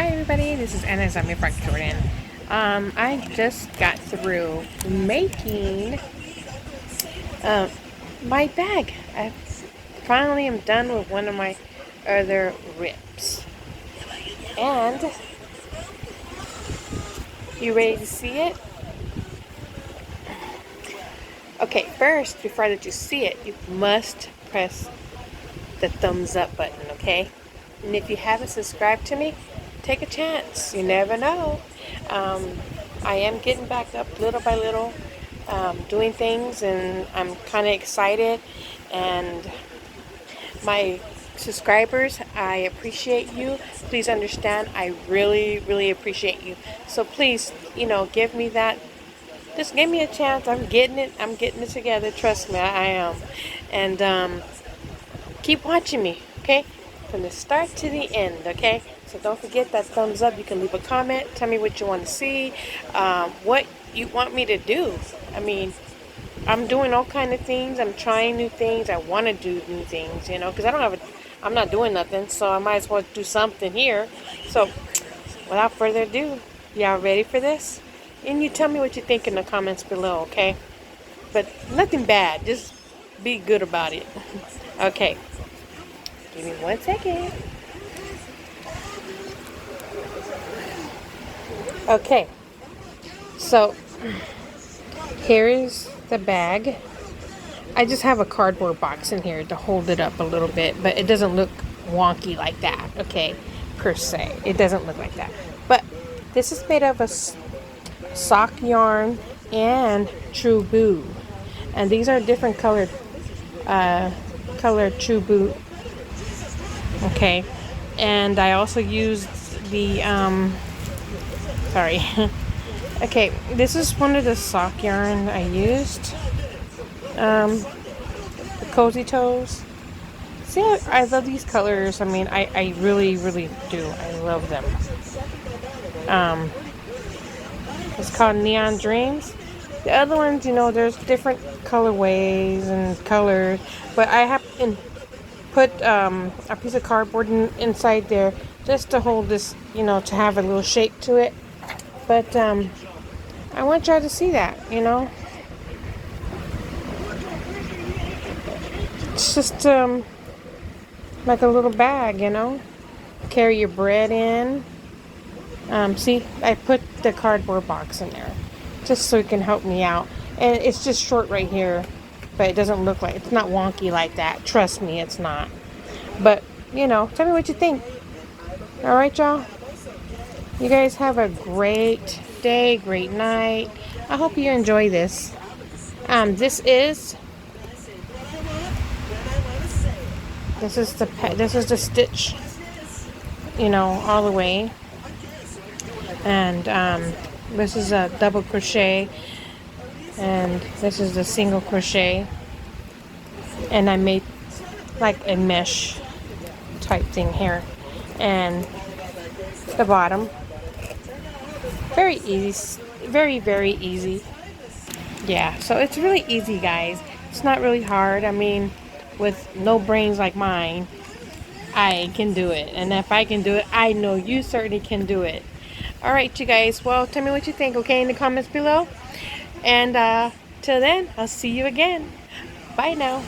Hi everybody, this is Anna Zamifrak Jordan. I just got through making um, my bag. I finally am done with one of my other ribs. And you ready to see it? Okay, first, before I let you see it, you must press the thumbs up button, okay? And if you haven't subscribed to me, take a chance. You never know. Um, I am getting back up little by little, doing things, and I'm kind of excited. And my subscribers, I appreciate you. Please understand, I really, really appreciate you. So please, give me that. Just give me a chance. I'm getting it. I'm getting it together. Trust me, I am. And keep watching me, okay? From the start to the end, okay? So don't forget that thumbs up. You can leave a comment. Tell me what you want to see, what you want me to do. I mean, I'm doing all kind of things. I'm trying new things. I want to do new things, because I'm not doing nothing, so I might as well do something here. So without further ado, y'all ready for this? And you tell me what you think in the comments below, okay? But nothing bad. Just be good about it. Okay. Give me 1 second. Okay, so here is the bag. I just have a cardboard box in here to hold it up a little bit, but it doesn't look wonky like that, okay, per se. It doesn't look like that. But this is made of a sock yarn and true boo. And these are different colored true boo. Okay, and I also used the sorry. Okay, this is one of the sock yarn I used. The Cozy Toes. See, I love these colors. I mean, I really, really do. I love them. It's called Neon Dreams. The other ones, there's different colorways and colors, but I have put a piece of cardboard inside there just to hold this, to have a little shape to it. But I want y'all to see that, It's just like a little bag, Carry your bread in. See, I put the cardboard box in there just so it can help me out. And it's just short right here, but it doesn't look like, it's not wonky like that. Trust me, it's not. But, tell me what you think. All right, y'all? You guys have a great day, great night. I hope you enjoy this. This is the stitch, all the way. And this is a double crochet, and this is the single crochet. And I made like a mesh type thing here, and the bottom. Very easy, very, very easy. Yeah, so it's really easy, guys. It's not really hard. I mean, with no brains like mine, I can do it. And if I can do it, I know you certainly can do it. All right, you guys. Well, tell me what you think, okay, in the comments below. And till then, I'll see you again. Bye now.